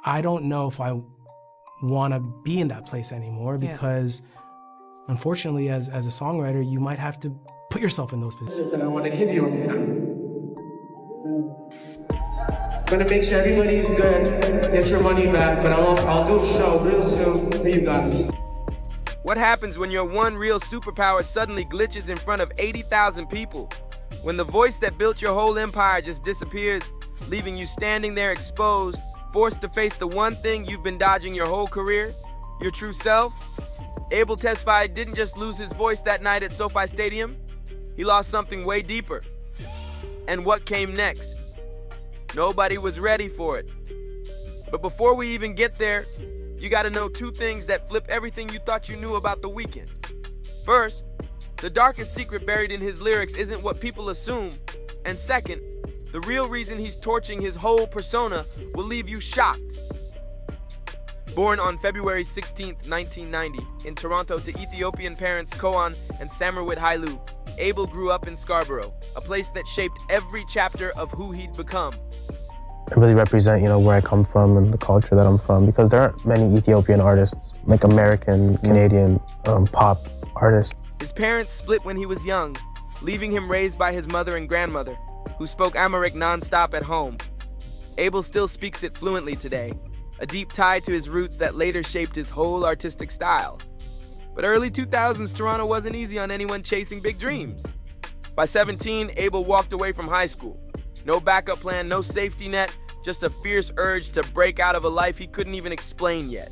I don't know if I want to be in that place anymore because unfortunately, as a songwriter, you might have to put yourself in those positions. That I want to give you right now. I'm gonna make sure everybody's good, get your money back, but I'll do a show real soon for you guys. What happens when your one real superpower suddenly glitches in front of 80,000 people? When the voice that built your whole empire just disappears, leaving you standing there exposed, forced to face the one thing you've been dodging your whole career? Your true self? Abel Tesfaye didn't just lose his voice that night at Sofi Stadium. He lost something way deeper. And what came next? Nobody was ready for it. But before we even get there, you gotta know two things that flip everything you thought you knew about The Weeknd. First, the darkest secret buried in his lyrics isn't what people assume. And second, the real reason he's torching his whole persona will leave you shocked. Born on February 16, 1990, in Toronto to Ethiopian parents Koan and Samarwit Hailu, Abel grew up in Scarborough, a place that shaped every chapter of who he'd become. I really represent, where I come from and the culture that I'm from, because there aren't many Ethiopian artists, like American, Canadian, pop artists. His parents split when he was young, leaving him raised by his mother and grandmother, who spoke Amharic non-stop at home. Abel still speaks it fluently today, a deep tie to his roots that later shaped his whole artistic style. But early 2000s Toronto wasn't easy on anyone chasing big dreams. By 17, Abel walked away from high school. No backup plan, no safety net, just a fierce urge to break out of a life he couldn't even explain yet.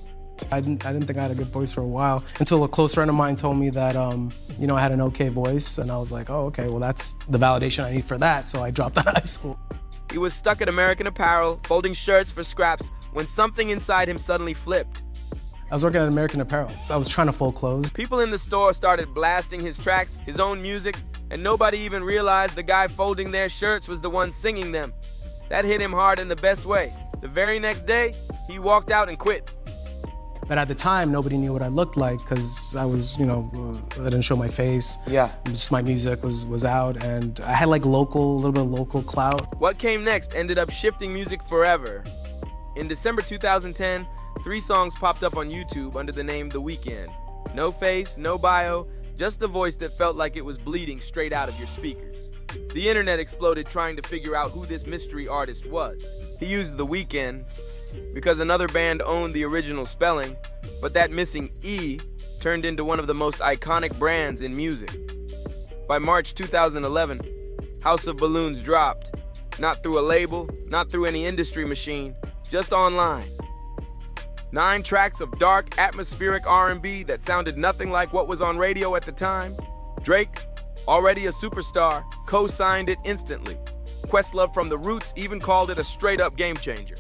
I didn't think I had a good voice for a while until a close friend of mine told me that, I had an okay voice, and I was like, oh, okay, well, that's the validation I need for that, so I dropped out of high school. He was stuck at American Apparel, folding shirts for scraps, when something inside him suddenly flipped. I was working at American Apparel. I was trying to fold clothes. People in the store started blasting his tracks, his own music, and nobody even realized the guy folding their shirts was the one singing them. That hit him hard in the best way. The very next day, he walked out and quit. But at the time, nobody knew what I looked like because I was, I didn't show my face. Yeah. Just my music was out, and I had like a little bit of local clout. What came next ended up shifting music forever. In December 2010, 3 songs popped up on YouTube under the name The Weeknd. No face, no bio, just a voice that felt like it was bleeding straight out of your speakers. The internet exploded trying to figure out who this mystery artist was. He used The Weeknd because another band owned the original spelling, but that missing E turned into one of the most iconic brands in music. By March 2011, House of Balloons dropped. Not through a label, not through any industry machine, just online. 9 tracks of dark, atmospheric R&B that sounded nothing like what was on radio at the time. Drake, already a superstar, co-signed it instantly. Questlove from The Roots even called it a straight-up game changer.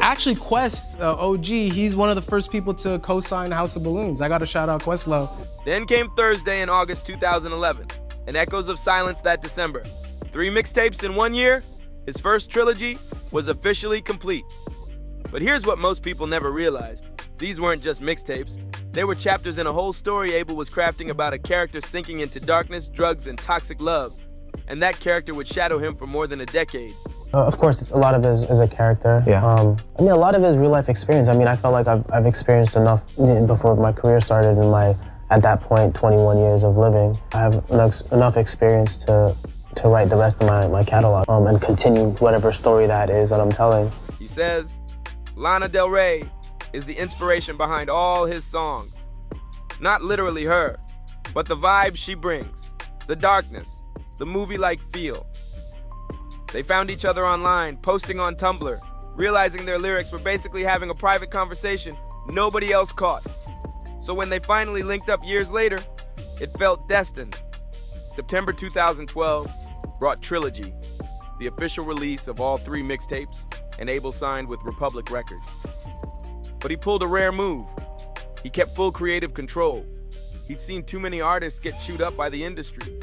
Actually, Quest, OG, he's one of the first people to co-sign House of Balloons. I gotta shout out Questlove. Then came Thursday in August 2011, and Echoes of Silence that December. 3 mixtapes in 1 year, his first trilogy was officially complete. But here's what most people never realized. These weren't just mixtapes. They were chapters in a whole story Abel was crafting about a character sinking into darkness, drugs, and toxic love. And that character would shadow him for more than a decade. Of course, a lot of it is a character. Yeah. A lot of it is real life experience. I felt like I've experienced enough before my career started in at that point, 21 years of living. I have enough experience to write the rest of my catalog and continue whatever story that is that I'm telling. He says, Lana Del Rey is the inspiration behind all his songs. Not literally her, but the vibe she brings, the darkness, the movie-like feel. They found each other online, posting on Tumblr, realizing their lyrics were basically having a private conversation nobody else caught. So when they finally linked up years later, it felt destined. September 2012 brought Trilogy, the official release of all 3 mixtapes, and Abel signed with Republic Records. But he pulled a rare move. He kept full creative control. He'd seen too many artists get chewed up by the industry.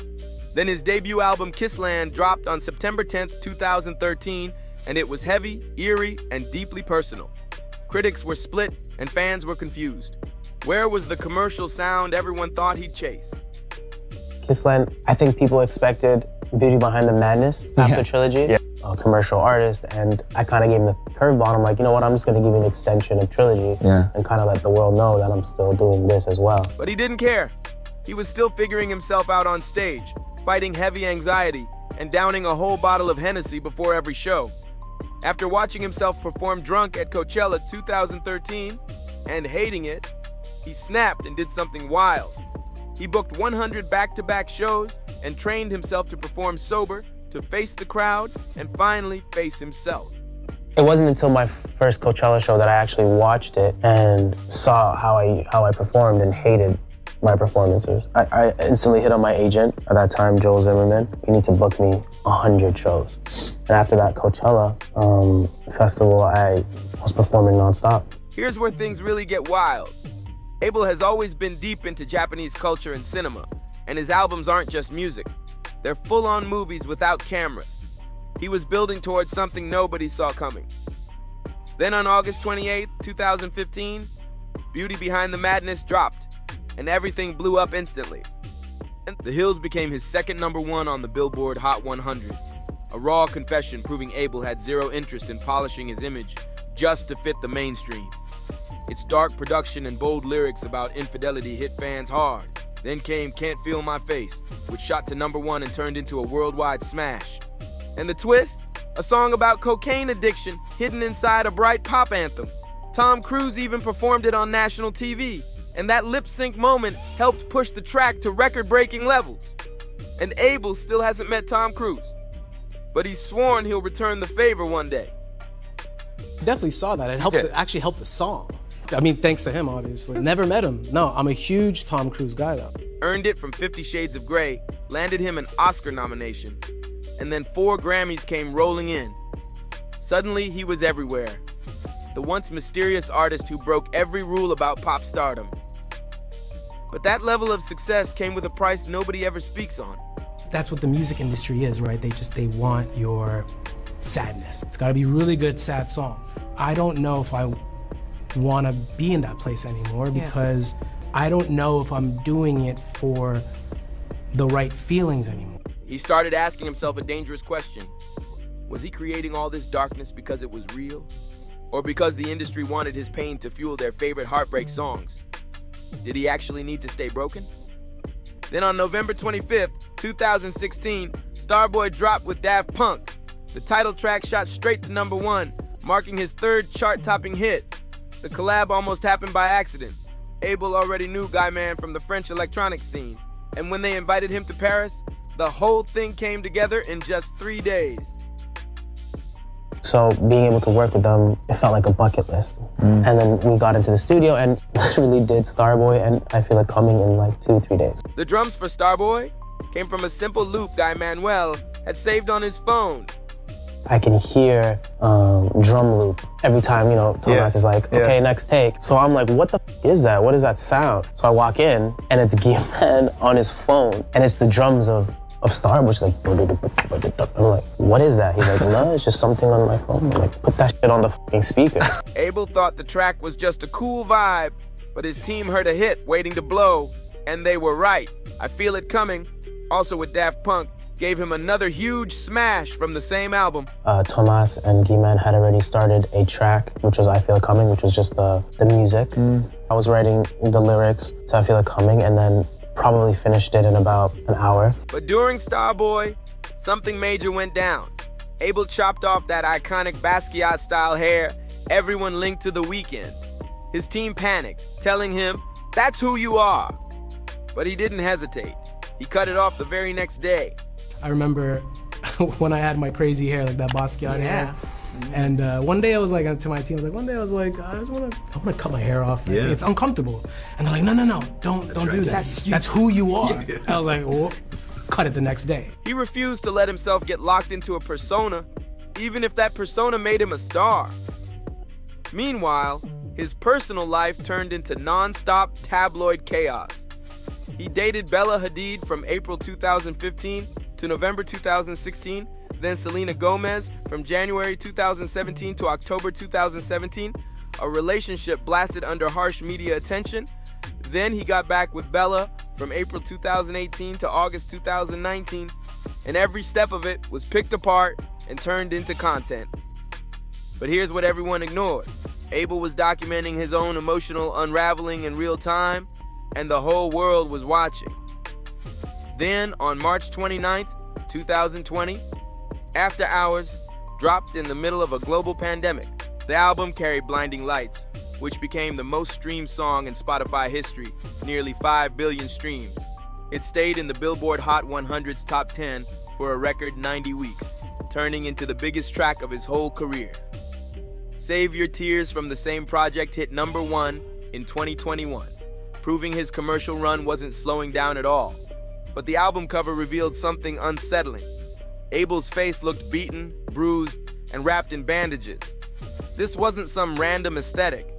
Then his debut album, Kissland, dropped on September 10th, 2013, and it was heavy, eerie, and deeply personal. Critics were split, and fans were confused. Where was the commercial sound everyone thought he'd chase? Kissland, I think people expected Beauty Behind the Madness after Trilogy. Yeah. a commercial artist, and I kind of gave him the curveball. I'm like, you know what, I'm just gonna give you an extension of Trilogy and kind of let the world know that I'm still doing this as well. But he didn't care. He was still figuring himself out on stage, fighting heavy anxiety and downing a whole bottle of Hennessy before every show. After watching himself perform drunk at Coachella 2013 and hating it, he snapped and did something wild. He booked 100 back-to-back shows and trained himself to perform sober, to face the crowd, and finally face himself. It wasn't until my first Coachella show that I actually watched it and saw how I performed and hated my performances. I instantly hit on my agent at that time, Joel Zimmerman. You need to book me 100 shows. And after that Coachella festival, I was performing nonstop. Here's where things really get wild. Abel has always been deep into Japanese culture and cinema, and his albums aren't just music. They're full-on movies without cameras. He was building towards something nobody saw coming. Then on August 28, 2015, Beauty Behind the Madness dropped, and everything blew up instantly. The Hills became his second #1 on the Billboard Hot 100, a raw confession proving Abel had zero interest in polishing his image just to fit the mainstream. Its dark production and bold lyrics about infidelity hit fans hard. Then came Can't Feel My Face, which shot to #1 and turned into a worldwide smash. And the twist? A song about cocaine addiction hidden inside a bright pop anthem. Tom Cruise even performed it on national TV, and that lip-sync moment helped push the track to record-breaking levels. And Abel still hasn't met Tom Cruise, but he's sworn he'll return the favor one day. Definitely saw that. It helped. It actually helped the song. I mean, thanks to him, obviously. Never met him. No, I'm a huge Tom Cruise guy, though. Earned it from 50 Shades of Grey, landed him an Oscar nomination, and then 4 Grammys came rolling in. Suddenly, he was everywhere. The once mysterious artist who broke every rule about pop stardom. But that level of success came with a price nobody ever speaks on. That's what the music industry is, right? They want your sadness. It's gotta be a really good sad song. I don't know if I wanna be in that place anymore because I don't know if I'm doing it for the right feelings anymore. He started asking himself a dangerous question. Was he creating all this darkness because it was real? Or because the industry wanted his pain to fuel their favorite heartbreak songs? Did he actually need to stay broken? Then on November 25th, 2016, Starboy dropped with Daft Punk. The title track shot straight to #1, marking his 3rd chart-topping hit. The collab almost happened by accident. Abel already knew Guy Man from the French electronic scene, and when they invited him to Paris, the whole thing came together in just 3 days. So being able to work with them, it felt like a bucket list. And then we got into the studio and literally did Starboy, and I feel like coming in like 2-3 days. The drums for Starboy came from a simple loop Guy Manuel had saved on his phone. I can hear drum loop every time, Thomas is like, okay, next take. So I'm like, what the is that? What is that sound? So I walk in and it's Guy-Man on his phone, and it's the drums of Starboy. She's like, I'm like, what is that? He's like, no, it's just something on my phone. I'm like, put that shit on the fucking speakers. Abel thought the track was just a cool vibe, but his team heard a hit waiting to blow, and they were right. I Feel It Coming, also with Daft Punk, gave him another huge smash from the same album. Thomas and Guy-Man had already started a track, which was I Feel It Coming, which was just the music. I was writing the lyrics to I Feel It Coming, and then probably finished it in about an hour. But during Starboy, something major went down. Abel chopped off that iconic Basquiat-style hair everyone linked to The Weeknd. His team panicked, telling him, "That's who you are." But he didn't hesitate. He cut it off the very next day. I remember when I had my crazy hair, like that Basquiat hair. And one day I was like, to my team, I was like, I want to cut my hair off. Yeah. It's uncomfortable. And they're like, no, don't do that. That's who you are. I was like, well, cut it the next day. He refused to let himself get locked into a persona, even if that persona made him a star. Meanwhile, his personal life turned into non-stop tabloid chaos. He dated Bella Hadid from April 2015 to November 2016, then Selena Gomez from January 2017 to October 2017. A relationship blasted under harsh media attention. Then he got back with Bella from April 2018 to August 2019, and every step of it was picked apart and turned into content. But here's what everyone ignored. Abel was documenting his own emotional unraveling in real time, and the whole world was watching. Then, on March 29th, 2020, After Hours dropped in the middle of a global pandemic. The album carried Blinding Lights, which became the most streamed song in Spotify history, nearly 5 billion streams. It stayed in the Billboard Hot 100's top 10 for a record 90 weeks, turning into the biggest track of his whole career. Save Your Tears from the same project hit #1 in 2021, proving his commercial run wasn't slowing down at all. But the album cover revealed something unsettling. Abel's face looked beaten, bruised, and wrapped in bandages. This wasn't some random aesthetic.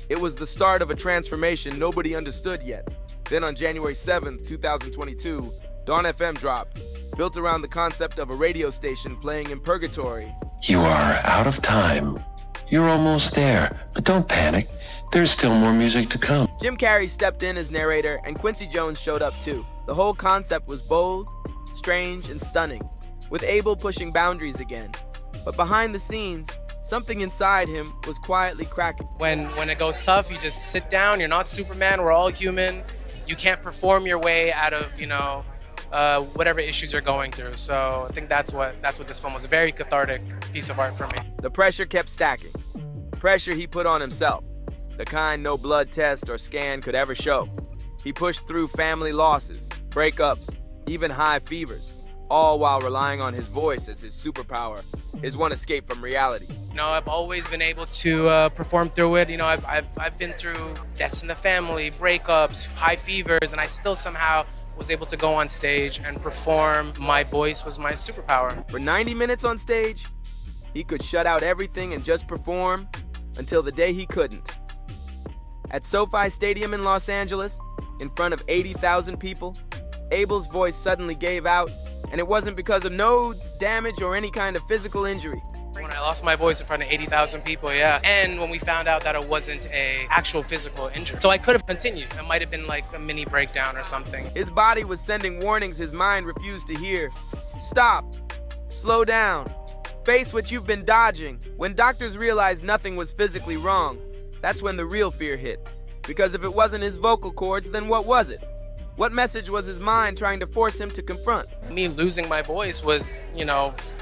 It was the start of a transformation nobody understood yet. Then on January 7th, 2022, Dawn FM dropped, built around the concept of a radio station playing in purgatory. You are out of time. You're almost there, but don't panic. There's still more music to come. Jim Carrey stepped in as narrator, and Quincy Jones showed up too. The whole concept was bold, strange, and stunning, with Abel pushing boundaries again. But behind the scenes, something inside him was quietly cracking. When it goes tough, you just sit down. You're not Superman. We're all human. You can't perform your way out of, whatever issues you're going through. So I think that's what this film was. A very cathartic piece of art for me. The pressure kept stacking. Pressure he put on himself, the kind no blood test or scan could ever show. He pushed through family losses, breakups, even high fevers, all while relying on his voice as his superpower, his one escape from reality. I've always been able to perform through it. I've been through deaths in the family, breakups, high fevers, and I still somehow was able to go on stage and perform. My voice was my superpower. For 90 minutes on stage, he could shut out everything and just perform until the day he couldn't. At Sofi Stadium in Los Angeles, in front of 80,000 people, Abel's voice suddenly gave out, and it wasn't because of nodes, damage, or any kind of physical injury. When I lost my voice in front of 80,000 people, yeah. And when we found out that it wasn't an actual physical injury. So I could have continued. It might have been like a mini breakdown or something. His body was sending warnings his mind refused to hear. Stop. Slow down. Face what you've been dodging. When doctors realized nothing was physically wrong, that's when the real fear hit. Because if it wasn't his vocal cords, then what was it? What message was his mind trying to force him to confront? Me losing my voice was,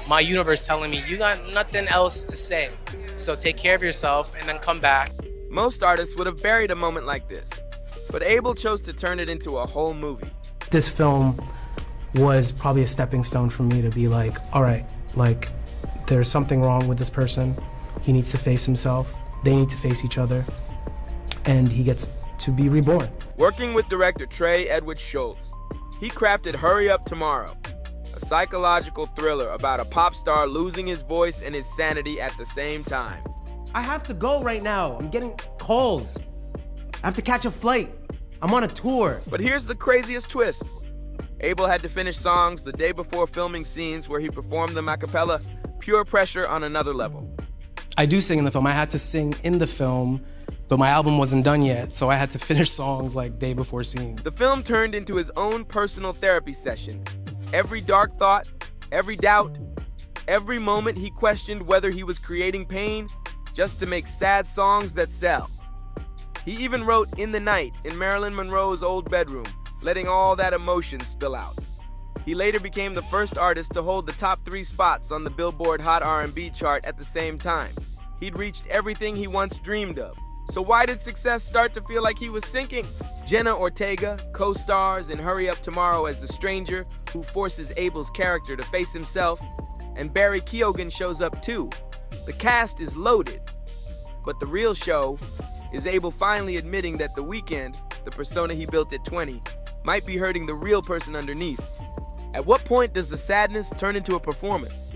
my universe telling me, you got nothing else to say. So take care of yourself and then come back. Most artists would have buried a moment like this, but Abel chose to turn it into a whole movie. This film was probably a stepping stone for me to be like, all right, there's something wrong with this person. He needs to face himself. They need to face each other. And he gets to be reborn. Working with director Trey Edward Schultz, he crafted Hurry Up Tomorrow, a psychological thriller about a pop star losing his voice and his sanity at the same time. I have to go right now. I'm getting calls. I have to catch a flight. I'm on a tour. But here's the craziest twist. Abel had to finish songs the day before filming scenes where he performed them a cappella, pure pressure on another level. I do sing in the film. I had to sing in the film, but my album wasn't done yet, so I had to finish songs day before scene. The film turned into his own personal therapy session. Every dark thought, every doubt, every moment he questioned whether he was creating pain just to make sad songs that sell. He even wrote In the Night in Marilyn Monroe's old bedroom, letting all that emotion spill out. He later became the first artist to hold the top 3 spots on the Billboard Hot R&B chart at the same time. He'd reached everything he once dreamed of. So why did success start to feel like he was sinking? Jenna Ortega co-stars in Hurry Up Tomorrow as the stranger who forces Abel's character to face himself, and Barry Keoghan shows up too. The cast is loaded, but the real show is Abel finally admitting that the Weeknd, the persona he built at 20, might be hurting the real person underneath. At what point does the sadness turn into a performance?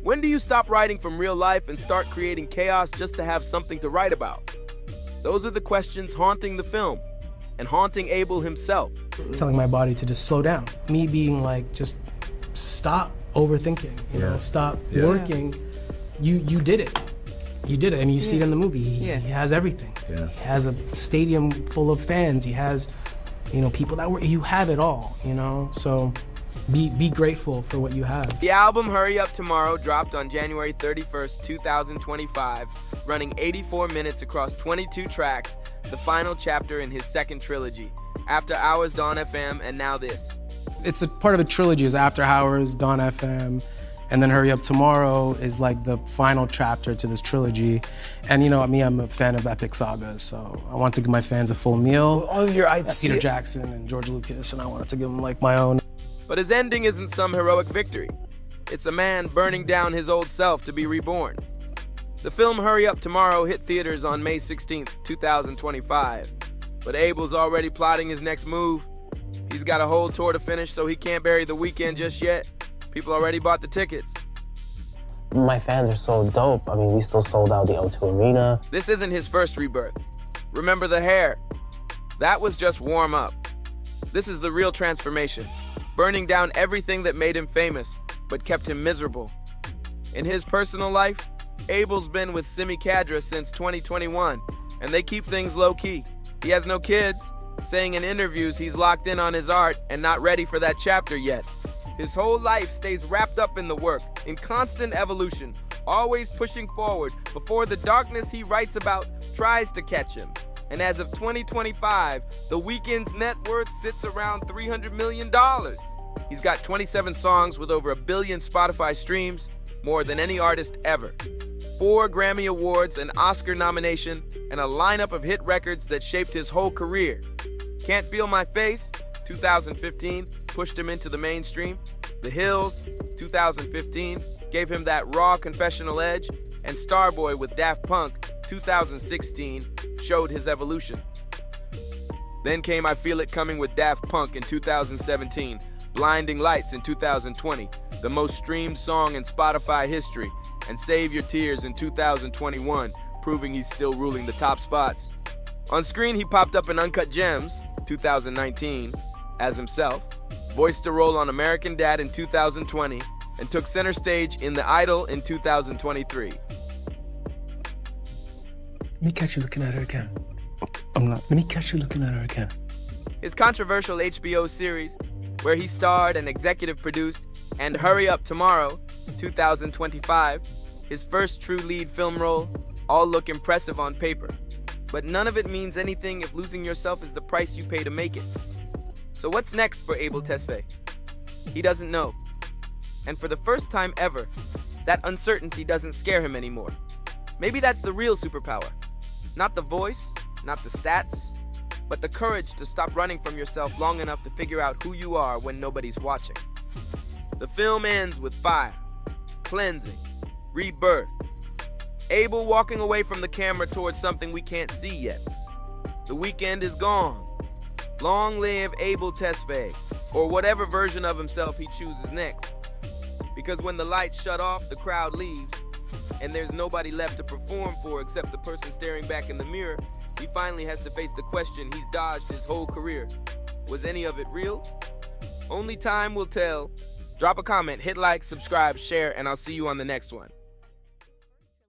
When do you stop writing from real life and start creating chaos just to have something to write about? Those are the questions haunting the film and haunting Abel himself. Telling my body to just slow down. Me being just stop overthinking, stop working. You did it. You did it. I mean, you see it in the movie. He has everything. Yeah. He has a stadium full of fans. He has, people that were, you have it all, So Be grateful for what you have. The album Hurry Up Tomorrow dropped on January 31st, 2025, running 84 minutes across 22 tracks, the final chapter in his second trilogy, After Hours, Dawn FM, and now this. It's a part of a trilogy. It's After Hours, Dawn FM, and then Hurry Up Tomorrow is like the final chapter to this trilogy. And you know, I'm a fan of epic sagas, so I want to give my fans a full meal. Peter Jackson and George Lucas, and I wanted to give them like my own. But his ending isn't some heroic victory. It's a man burning down his old self to be reborn. The film Hurry Up Tomorrow hit theaters on May 16th, 2025. But Abel's already plotting his next move. He's got a whole tour to finish, so he can't bury the Weeknd just yet. People already bought the tickets. My fans are so dope. I mean, we still sold out the O2 Arena. This isn't his first rebirth. Remember the hair? That was just warm up. This is the real transformation. Burning down everything that made him famous, but kept him miserable. In his personal life, Abel's been with Simi Khadra since 2021, and they keep things low-key. He has no kids, saying in interviews he's locked in on his art and not ready for that chapter yet. His whole life stays wrapped up in the work, in constant evolution, always pushing forward before the darkness he writes about tries to catch him. And as of 2025, The Weeknd's net worth sits around $300 million. He's got 27 songs with over 1 billion Spotify streams, more than any artist ever. 4 Grammy Awards, an Oscar nomination, and a lineup of hit records that shaped his whole career. Can't Feel My Face, 2015, pushed him into the mainstream. The Hills, 2015, gave him that raw confessional edge. And Starboy with Daft Punk, 2016, showed his evolution. Then came I Feel It Coming with Daft Punk in 2017, Blinding Lights in 2020, the most streamed song in Spotify history, and Save Your Tears in 2021, proving he's still ruling the top spots. On screen, he popped up in Uncut Gems, 2019, as himself, voiced a role on American Dad in 2020, and took center stage in The Idol in 2023. Let me catch you looking at her again. Let me catch you looking at her again. His controversial HBO series, where he starred and executive produced, and Hurry Up Tomorrow, 2025, his first true lead film role, all look impressive on paper. But none of it means anything if losing yourself is the price you pay to make it. So what's next for Abel Tesfaye? He doesn't know. And for the first time ever, that uncertainty doesn't scare him anymore. Maybe that's the real superpower. Not the voice, not the stats, but the courage to stop running from yourself long enough to figure out who you are when nobody's watching. The film ends with fire, cleansing, rebirth. Abel walking away from the camera towards something we can't see yet. The Weeknd is gone. Long live Abel Tesfaye, or whatever version of himself he chooses next. Because when the lights shut off, the crowd leaves, and there's nobody left to perform for except the person staring back in the mirror, he finally has to face the question he's dodged his whole career. Was any of it real? Only time will tell. Drop a comment, hit like, subscribe, share, and I'll see you on the next one.